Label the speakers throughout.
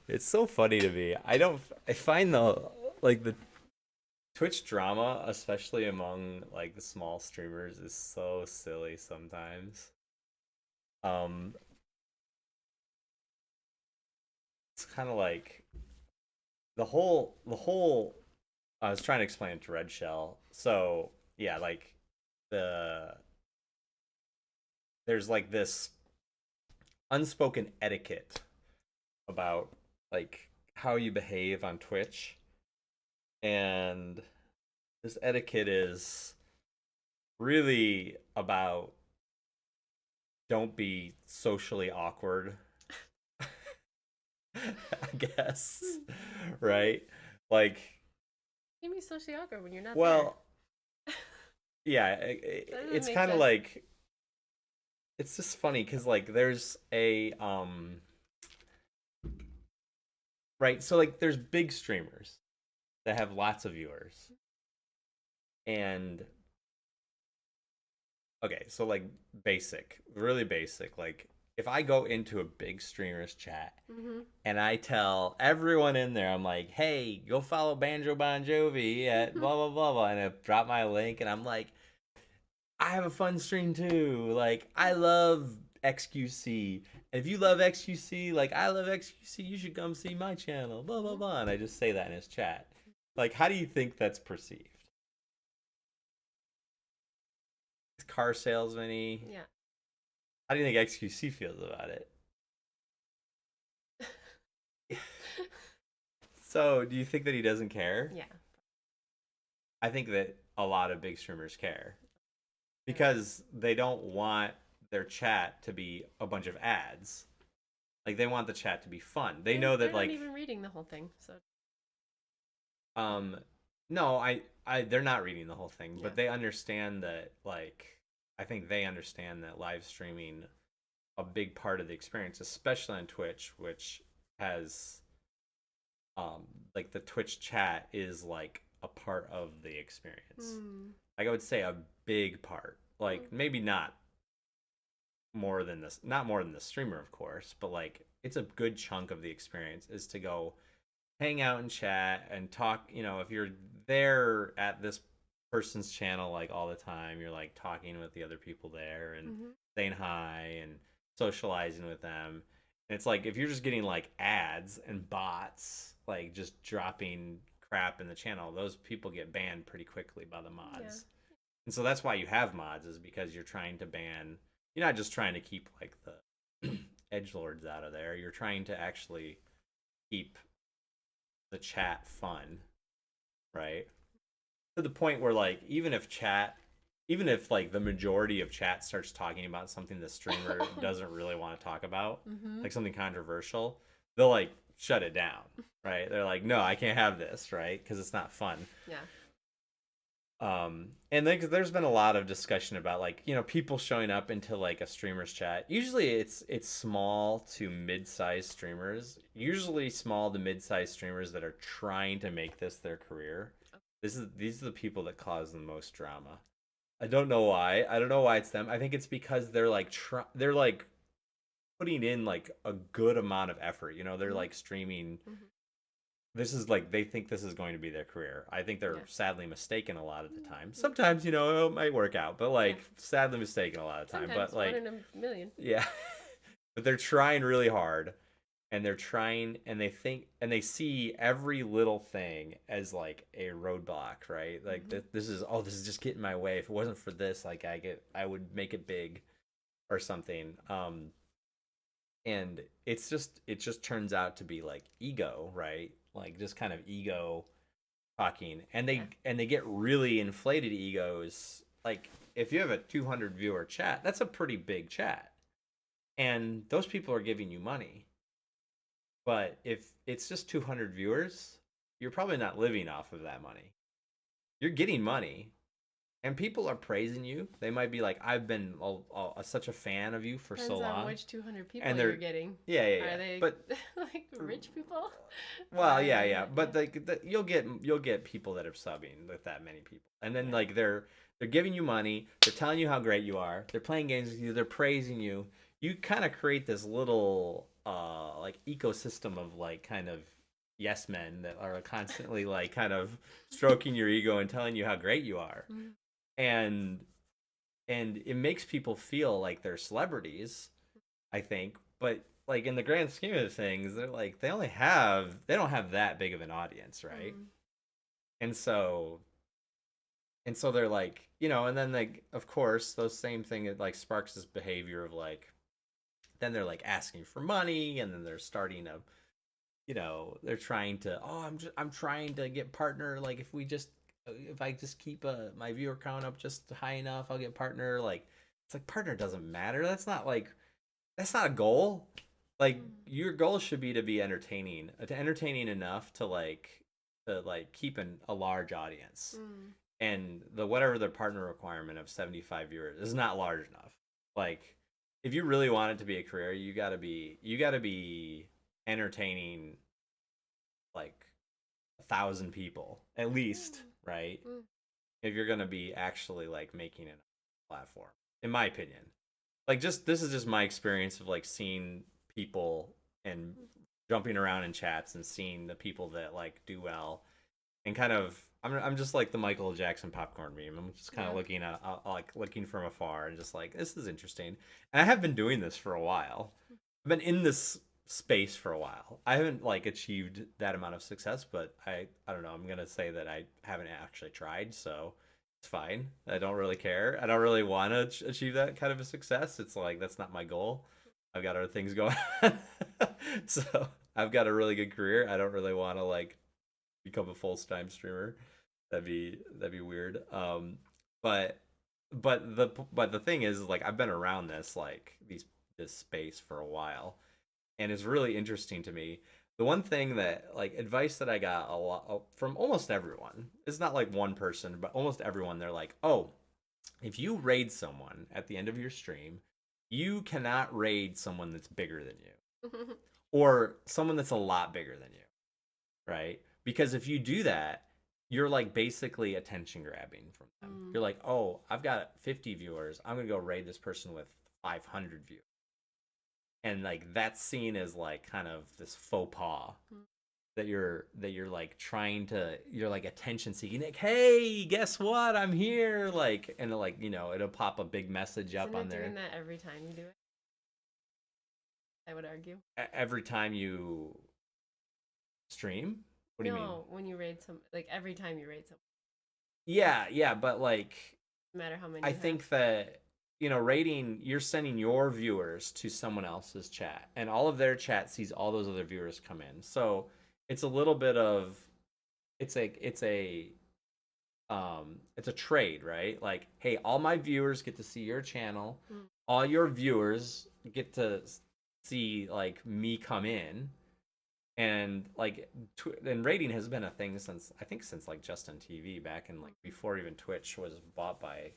Speaker 1: It's so funny to me. I find the Twitch drama, especially among like the small streamers, is so silly sometimes. Um, it's kind of like the whole. I was trying to explain it to Red Shell. So yeah, like the there's like this unspoken etiquette about like how you behave on Twitch, and this etiquette is really about don't be socially awkward, I guess, right? Like,
Speaker 2: You can be socially awkward when you're not there.
Speaker 1: well, yeah,
Speaker 2: That doesn't
Speaker 1: it's
Speaker 2: make
Speaker 1: kind of
Speaker 2: sense.
Speaker 1: like it's just funny because like there's a right, so like there's big streamers that have lots of viewers, and okay, so like basic, really basic, like if I go into a big streamer's chat
Speaker 2: Mm-hmm.
Speaker 1: and I tell everyone in there, I'm like, hey, go follow Banjo Bon Jovi at blah blah blah blah, and I drop my link, and I'm like, I have a fun stream too. Like, I love XQC. And if you love XQC, like I love XQC, you should come see my channel. Blah blah blah, and I just say that in his chat. Like, how do you think that's perceived? Car salesman-y.
Speaker 2: Yeah.
Speaker 1: How do you think XQC feels about it? So, do you think that he doesn't care?
Speaker 2: Yeah.
Speaker 1: I think that a lot of big streamers care
Speaker 2: Right.
Speaker 1: because they don't want their chat to be a bunch of ads. Like they want the chat to be fun. They know
Speaker 2: They're
Speaker 1: that
Speaker 2: not
Speaker 1: like
Speaker 2: even reading the whole thing, so
Speaker 1: um no, I they're not reading the whole thing,
Speaker 2: yeah.
Speaker 1: but they understand that like I think they understand that live streaming a big part of the experience, especially on Twitch, which has um like the Twitch chat is like a part of the experience.
Speaker 2: Hmm.
Speaker 1: Like I would say a big part.
Speaker 2: Hmm.
Speaker 1: Like maybe not more than the streamer of course, but like it's a good chunk of the experience is to go hang out and chat and talk. If you're there at this person's channel like all the time, you're like talking with the other people there and
Speaker 2: Mm-hmm.
Speaker 1: saying hi and socializing with them. And it's like if you're just getting like ads and bots like just dropping crap in the channel, those people get banned pretty quickly by the
Speaker 2: Yeah.
Speaker 1: mods. And so that's why you have mods is because you're trying to ban. You're not just trying to keep like the edge lords out of there. You're trying to actually keep the chat fun, right? To the point where like even if like the majority of chat starts talking about something the streamer doesn't really want to talk about,
Speaker 2: Mm-hmm.
Speaker 1: like something controversial, they'll like shut it down, right? They're like, no, I can't have this, right? Because it's not fun.
Speaker 2: Yeah.
Speaker 1: And there's been a lot of discussion about like people showing up into like a streamer's chat. Usually it's small to mid-sized streamers. Usually small to mid-sized streamers that are trying to make this their career. These are the people that cause the most drama. I don't know why. I don't know why it's them. I think it's because they're like putting in like a good amount of effort. They're
Speaker 2: Mm-hmm.
Speaker 1: like streaming.
Speaker 2: Mm-hmm.
Speaker 1: This is like they think this is going to be their career. I think they're
Speaker 2: Yeah.
Speaker 1: sadly mistaken a lot of the time.
Speaker 2: Mm-hmm.
Speaker 1: Sometimes, it might work out, but
Speaker 2: Yeah.
Speaker 1: like sadly mistaken a lot of the time. But
Speaker 2: Sometimes one
Speaker 1: like,
Speaker 2: in a million.
Speaker 1: yeah. But they're trying really hard and they're trying and they think and they see every little thing as like a roadblock, right? Like
Speaker 2: Mm-hmm.
Speaker 1: this is just getting in my way. If it wasn't for this, like I would make it big or something. And it just turns out to be like ego, right? Like just kind of ego talking, and
Speaker 2: Yeah.
Speaker 1: they get really inflated egos. Like if you have a 200 viewer chat, that's a pretty big chat, and those people are giving you money. But if it's just 200 viewers, you're probably not living off of that money. You're getting money, and people are praising you. They might be like, I've been such a fan of you for so
Speaker 2: Depends on
Speaker 1: long,
Speaker 2: which 200 people
Speaker 1: and
Speaker 2: you're
Speaker 1: they're
Speaker 2: getting.
Speaker 1: yeah, yeah,
Speaker 2: Are
Speaker 1: yeah.
Speaker 2: they
Speaker 1: But
Speaker 2: like rich people?
Speaker 1: well, yeah,
Speaker 2: Or
Speaker 1: yeah,
Speaker 2: yeah.
Speaker 1: but you'll get people that are subbing with that many people, and then
Speaker 2: Yeah.
Speaker 1: like they're giving you money, they're telling you how great you are, they're playing games with you, they're praising you. You kind of create this little like ecosystem of like kind of yes men that are constantly like kind of stroking your ego and telling you how great you are.
Speaker 2: Mm.
Speaker 1: And it makes people feel like they're celebrities, I think, but like in the grand scheme of things, they're like they don't have that big of an audience, right?
Speaker 2: Mm.
Speaker 1: And so they're like, and then like of course those same thing it like sparks this behavior of like then they're like asking for money, and then they're starting to, they're trying to, oh, I'm trying to get partner, like if I just keep my viewer count up just high enough, I'll get partner. Like it's like partner doesn't matter. That's not a goal. Like
Speaker 2: Mm.
Speaker 1: your goal should be to be entertaining enough to like keep a large audience.
Speaker 2: Mm.
Speaker 1: And the whatever the partner requirement of 75 viewers is not large enough. Like if you really want it to be a career, you got to be entertaining like 1,000 people at least,
Speaker 2: Mm.
Speaker 1: right?
Speaker 2: Mm.
Speaker 1: If you're gonna be actually like making it a platform, in my opinion. Like just this is just my experience of like seeing people and jumping around in chats and seeing the people that like do well, and kind of I'm just like the Michael Jackson popcorn meme. I'm just kind of
Speaker 2: Yeah.
Speaker 1: looking at like looking from afar and just like this is interesting. And I have been doing this for a while. I've been in this space for a while. I haven't like achieved that amount of success, but I don't know. I'm gonna say that I haven't actually tried, so it's fine. I don't really care. I don't really want to achieve that kind of a success. It's like that's not my goal. I've got other things going on. So I've got a really good career. I don't really want to like become a full-time streamer. That'd be weird. But but the thing is like I've been around this space for a while, and it's really interesting to me. The one thing that like advice that I got a lot from almost everyone, it's not like one person, but almost everyone, they're like, oh, if you raid someone at the end of your stream, you cannot raid someone that's bigger than you or someone that's a lot bigger than you, right? Because if you do that, you're like basically attention grabbing from them.
Speaker 2: Mm.
Speaker 1: You're like, oh, I've got 50 viewers. I'm gonna go raid this person with 500 viewers, and like that's seen as like kind of this faux pas
Speaker 2: Mm.
Speaker 1: that you're like trying to you're like attention seeking. Like, hey, guess what? I'm here. Like, and like it'll pop a big message up
Speaker 2: Isn't
Speaker 1: on
Speaker 2: it
Speaker 1: there
Speaker 2: doing that every time you do it? I would argue.
Speaker 1: every time you stream. What do you mean?
Speaker 2: No, when you raid like every time you raid someone,
Speaker 1: Yeah, but like
Speaker 2: no matter how many
Speaker 1: I
Speaker 2: you have.
Speaker 1: think that rating, you're sending your viewers to someone else's chat, and all of their chat sees all those other viewers come in. So it's a little bit of it's a trade, right? Like, hey, all my viewers get to see your channel,
Speaker 2: Mm.
Speaker 1: all your viewers get to see like me come in, and like and rating has been a thing since I think since like Justin TV back in like before even Twitch was bought by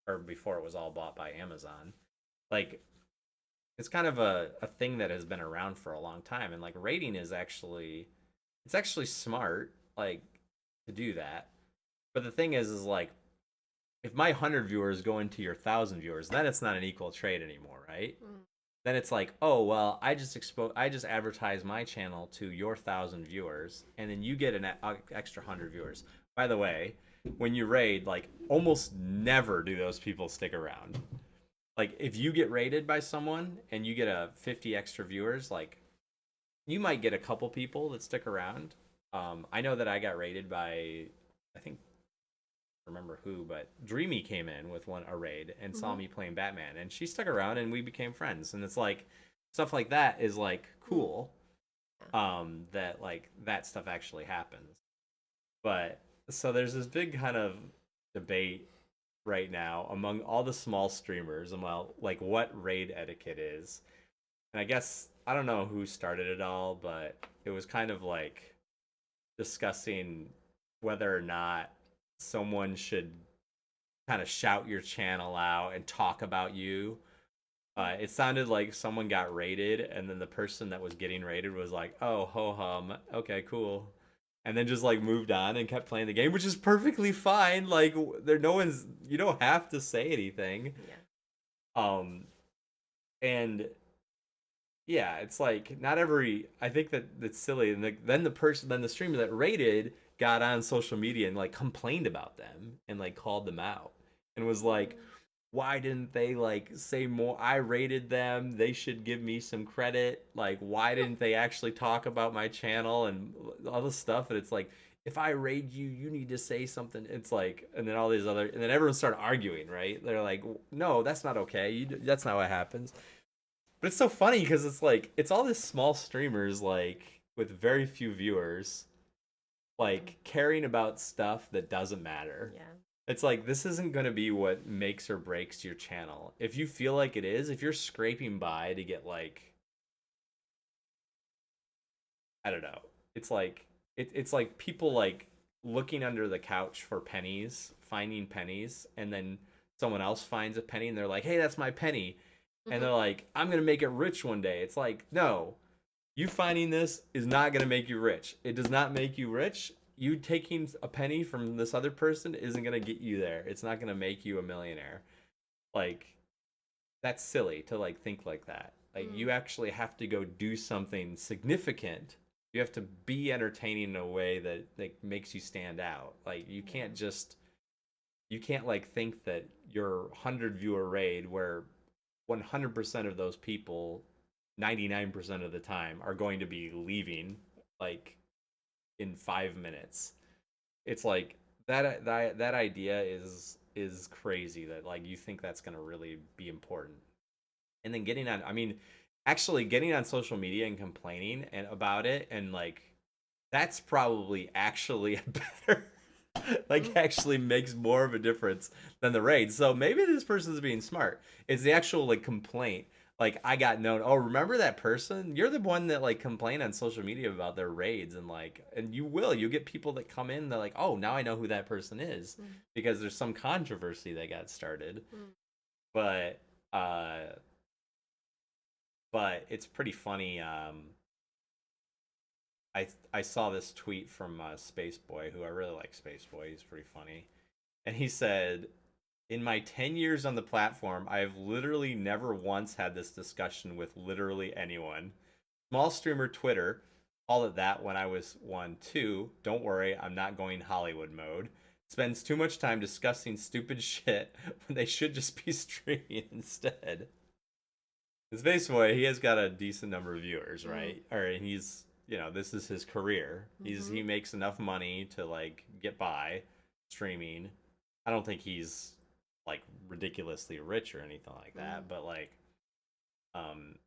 Speaker 1: or before it was all bought by Amazon. Like it's kind of a thing that has been around for a long time, and like rating is actually it's actually smart like to do that. But the thing is like if my 100 viewers go into your 1,000 viewers, then it's not an equal trade anymore, right?
Speaker 2: Mm.
Speaker 1: Then it's like, oh well, I just advertise my channel to your 1,000 viewers, and then you get an extra 100 viewers. By the way, when you raid, like almost never do those people stick around. Like if you get raided by someone and you get a 50 extra viewers, like you might get a couple people that stick around. I know that I got raided by I think remember who, but Dreamy came in with a raid and saw me playing Batman, and she stuck around and we became friends. And it's like stuff like that is like cool. That like that stuff actually happens. But so there's this big kind of debate right now among all the small streamers about like what raid etiquette is. And I guess I don't know who started it all, but it was kind of like discussing whether or not someone should kind of shout your channel out and talk about you. It sounded like someone got raided, and then the person that was getting raided was like, "Oh, ho hum, okay, cool," and then just like moved on and kept playing the game, which is perfectly fine. Like, no one's you don't have to say anything.
Speaker 2: Yeah.
Speaker 1: Um, and yeah, it's like not every. I think that that's silly. And then the streamer that rated got on social media and like complained about them and like called them out and was like,
Speaker 2: Mm.
Speaker 1: why didn't they like say more? I rated them. They should give me some credit. Like, why didn't they actually talk about my channel and all this stuff? And it's like, if I raid you, you need to say something. It's like, and then all these other, and then everyone started arguing, right? They're like, no, that's not okay. That's not what happens. But it's so funny because it's like, it's all these small streamers, like, with very few viewers,
Speaker 2: Mm.
Speaker 1: like, caring about stuff that doesn't matter.
Speaker 2: Yeah.
Speaker 1: It's like this isn't going to be what makes or breaks your channel. If you feel like it is, if you're scraping by to get like I don't know. It's like it's like people like looking under the couch for pennies, finding pennies, and then someone else finds a penny and they're like, "Hey, that's my penny." And
Speaker 2: Mhm.
Speaker 1: they're like, "I'm going to make it rich one day." It's like, "No. You finding this is not going to make you rich. It does not make you rich. You taking a penny from this other person isn't going to get you there. It's not going to make you a millionaire." Like that's silly to like think like that. Like you
Speaker 2: Mm.
Speaker 1: actually have to go do something significant. You have to be entertaining in a way that like makes you stand out. Like
Speaker 2: Yeah.
Speaker 1: you can't like think that your 100 viewer raid where 100% of those people 99% of the time are going to be leaving like in 5 minutes. It's like that idea is crazy that like you think that's going to really be important. And then getting on, I mean, actually getting on social media and complaining and about it and like that's probably actually better like
Speaker 2: Mm.
Speaker 1: actually makes more of a difference than the raid. So maybe this person's being smart. It's the actual like complaint. Like I got known. Oh, remember that person? You're the one that like complained on social media about their raids and like, and you will. You get people that come in. They're like, oh, now I know who that person is
Speaker 2: Mm.
Speaker 1: because there's some controversy that got started.
Speaker 2: Mm.
Speaker 1: But uh, but it's pretty funny. I saw this tweet from Space Boy, who I really like. Space Boy, he's pretty funny, and he said, "In my 10 years on the platform, I have literally never once had this discussion with literally anyone. Small streamer Twitter, call it that when I was one too. Don't worry, I'm not going Hollywood mode. Spends too much time discussing stupid shit when they should just be streaming instead." His Space Boy, he has got a decent number of viewers,
Speaker 2: Mm.
Speaker 1: right? Or he's, this is his career. He
Speaker 2: Mhm.
Speaker 1: makes enough money to like get by streaming. I don't think he's like ridiculously rich or anything like
Speaker 2: Mm.
Speaker 1: that, but like um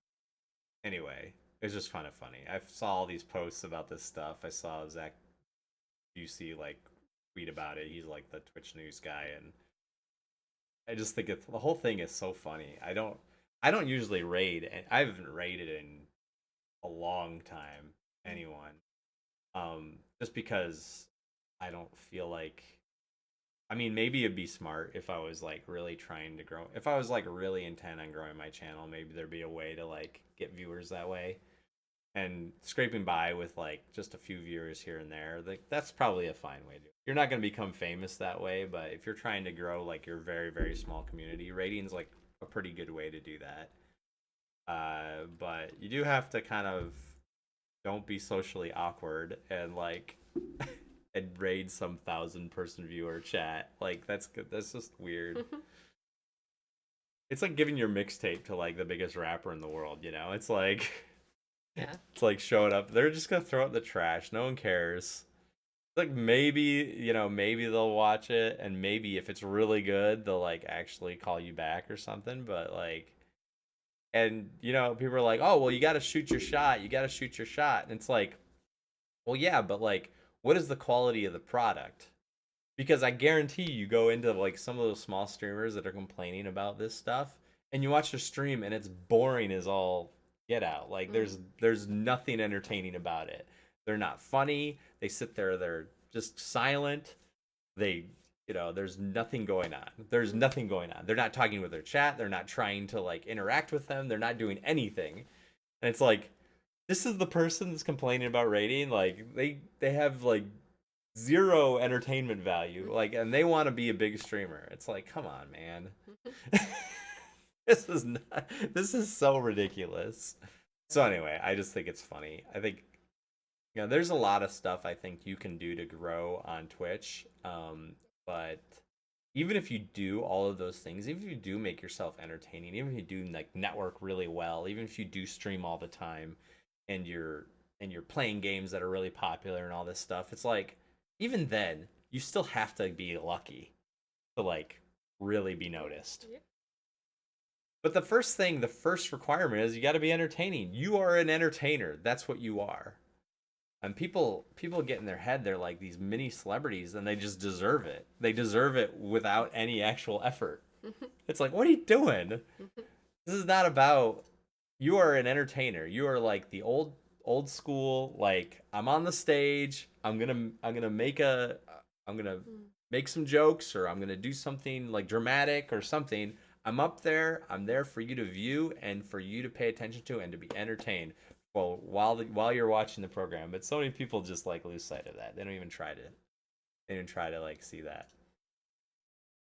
Speaker 1: anyway, it's just kind of funny. I saw all these posts about this stuff. I saw Zach UC like tweet about it. He's like the Twitch news guy and I just think the whole thing is so funny. I don't usually raid and I haven't raided in a long time
Speaker 2: Mm.
Speaker 1: anyone just because I don't feel like I mean maybe it'd be smart if I was like really trying to grow if I was like really intent on growing my channel maybe there'd be a way to like get viewers that way and scraping by with like just a few viewers here and there like that's probably a fine way to do it. You're not going to become famous that way but if you're trying to grow like your very very small community ratings like a pretty good way to do that but you do have to kind of don't be socially awkward and like and raid some 1,000 person viewer chat. Like that's good. That's just weird. It's like giving your mixtape to like the biggest rapper in the world. It's like
Speaker 2: Yeah.
Speaker 1: it's like showing up. They're just gonna throw it in the trash. No one cares. Like maybe maybe they'll watch it and maybe if it's really good they'll like actually call you back or something. But like and people are like oh well you got to shoot your shot. You got to shoot your shot. And it's like well, yeah, but like, what is the quality of the product? Because I guarantee you go into like some of those small streamers that are complaining about this stuff, and you watch their stream, and it's boring as all get out. Like,
Speaker 2: Mm.
Speaker 1: there's nothing entertaining about it. They're not funny. They sit there, they're just silent. They, there's nothing going on. There's
Speaker 2: Mm.
Speaker 1: nothing going on. They're not talking with their chat. They're not trying to like interact with them. They're not doing anything. And it's like, this is the person that's complaining about rating. Like they have like zero entertainment value. Like, and they want to be a big streamer. It's like, come on, man.
Speaker 2: Mhm.
Speaker 1: This is not. This is so ridiculous. So anyway, I just think it's funny. I think there's a lot of stuff I think you can do to grow on Twitch. But even if you do all of those things, even if you do make yourself entertaining, even if you do like network really well, even if you do stream all the time, and you're playing games that are really popular and all this stuff, it's like even then you still have to be lucky to like really be noticed.
Speaker 2: Yeah.
Speaker 1: But the first requirement is you got to be entertaining. You are an entertainer. That's what you are. And people get in their head they're like these mini celebrities and they just deserve it. They deserve it without any actual effort. It's like, what are you doing? This is not about you are an entertainer. You are like the old school like I'm on the stage. I'm going to make some jokes or I'm going to do something like dramatic or something. I'm up there. I'm there for you to view and for you to pay attention to and to be entertained. Well, while you're watching the program, but so many people just like lose sight of that. They don't even try to like see that.